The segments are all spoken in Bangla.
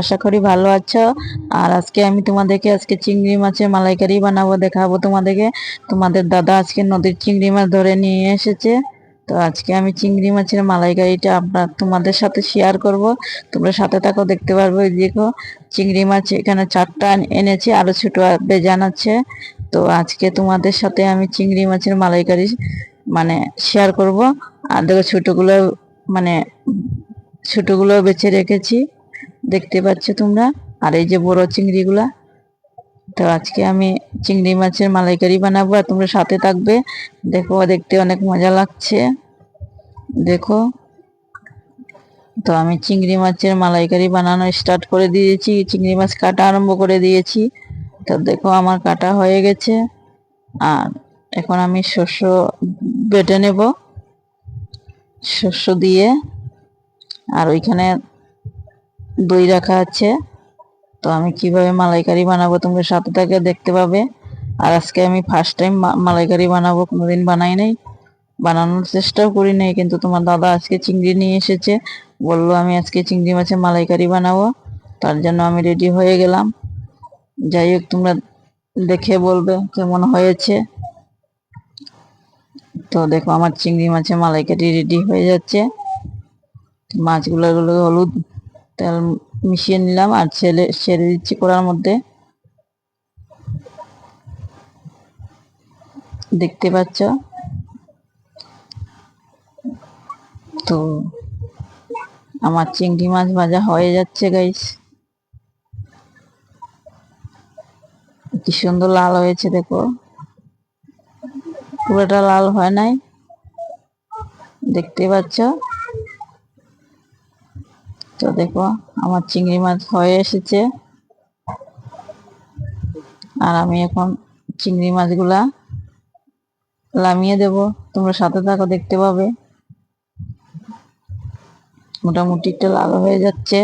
আশা করি ভালো আছো। আর আমি তোমাদেরকে চিংড়ি মাছের মালাইকারি বানাবো, দেখাবো তোমাদেরকে। তোমাদের দাদা আজকে নদীর চিংড়ি মাছ ধরে নিয়ে এসেছে। তো আজকে আমি চিংড়ি মাছের মালাইকারিটা তোমাদের সাথে শেয়ার করব। তোমরা সাথে থাকো, দেখতে পারবো। এই দেখো, চিংড়ি মাছ এখানে 4টা এনেছি, আরো ছোট বেজান আছে। তো আজকে তোমাদের সাথে আমি চিংড়ি মাছের মালাইকারি মানে শেয়ার করব। আর দেখো, মানে ছোটগুলো বেছে রেখেছি, দেখতে পাচ্ছ তোমরা। আর এই যে বড় চিংড়িগুলা। তো আজকে আমি চিংড়ি মাছের মালাইকারি বানাবো, আর তোমরা সাথে থাকবে। দেখো, দেখতে অনেক মজা লাগছে। দেখো, তো আমি চিংড়ি মাছের মালাইকারি বানানো স্টার্ট করে দিয়েছি, চিংড়ি মাছ কাটা আরম্ভ করে দিয়েছি। তো দেখো, আমার কাটা হয়ে গেছে। আর এখন আমি শস্য বেটে নেব, শস্য দিয়ে। আর ওইখানে দই রাখা আছে। তো আমি কিভাবে মালাইকারি বানাবো তোমরা সাথে থেকে দেখতে পাবে। আর আজকে আমি ফার্স্ট টাইম মালাইকারি বানাবো, কোনোদিন বানাই নাই, বানানোর চেষ্টাও করি নাই। কিন্তু তোমার দাদা আজকে চিংড়ি নিয়ে এসেছে, বললো আমি আজকে চিংড়ি মাছের মালাইকারি বানাবো। তার জন্য আমি রেডি হয়ে গেলাম। যাই হোক, তোমরা দেখে বলবে কেমন হয়েছে। তো দেখো, আমার চিংড়ি মাছের মালাইকারি রেডি হয়ে যাচ্ছে। মাছগুলো হলুদ তেল মিশিয়ে নিলাম, আর ছেড়ে দিচ্ছি কড়ার মধ্যে, দেখতে পাচ্ছ। তো আমার চিংড়ি মাছ ভাজা হয়ে যাচ্ছে গাইস। কি সুন্দর লাল হয়েছে, দেখো। পুরোটা লাল হয় নাই, দেখতে পাচ্ছ। তো দেখো, আমার চিংড়ি মাছ হয়ে এসেছে। আর আমি এখন চিংড়ি মাছগুলা নামিয়ে দেব, তোমরা সাথে থাকো, দেখতে পাবে। মোটামুটি একটু লাল হয়ে যাচ্ছে।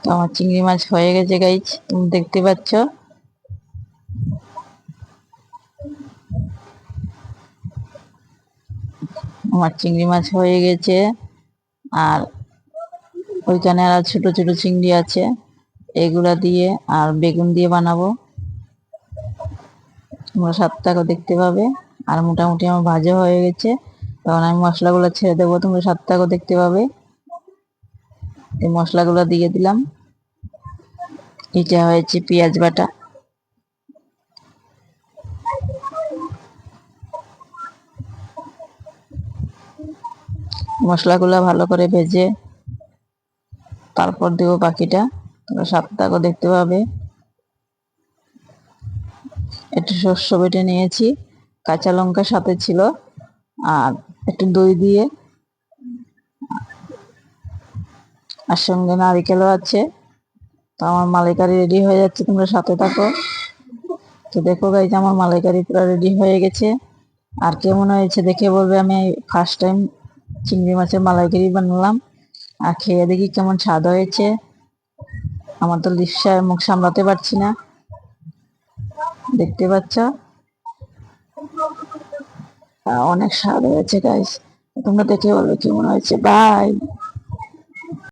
তো আমার চিংড়ি মাছ হয়ে গেছে গাইস, তুমি দেখতে পাচ্ছ। আমার চিংড়ি মাছ হয়ে গেছে। আর ওইখানে আর ছোট ছোট চিংড়ি আছে, এগুলা দিয়ে আর বেগুন দিয়ে বানাবো, তোমরা সাথে থাকো, দেখতে পাবে। আর মোটামুটি আমার ভাজা হয়ে গেছে, তখন আমি মশলাগুলো ছেড়ে দেবো, তোমরা সাথে থাকো, দেখতে পাবে। এই মশলাগুলো দিয়ে দিলাম। এটা হয়েছে পেঁয়াজ বাটা। মশলাগুলো ভালো করে ভেজে তারপর দেবো বাকিটা, তোমরা সাথে থাকো, দেখতে পাবে। একটু শস্য বেটে নিয়েছি, কাঁচা লঙ্কা সাথে ছিল, আর একটু দই দিয়ে, আর সঙ্গে নারিকেলও আছে। তো আমার মালাইকারি রেডি হয়ে যাচ্ছে, তোমরা সাথে থাকো। তো দেখো গাইজ, আমার মালাইকারি পুরো রেডি হয়ে গেছে। আর কেমন হয়েছে দেখে বলবে। আমি ফার্স্ট টাইম চিংড়ি মাছের মালাইকারি বানালাম, আর খেয়ে দেখি কেমন স্বাদ হয়েছে। আমার তো লিপ্সায় মুখ সামলাতে পারছি না, দেখতে পাচ্ছ। অনেক স্বাদ হয়েছে গাইজ, তোমরা দেখে বলবে কেমন হয়েছে। বাই।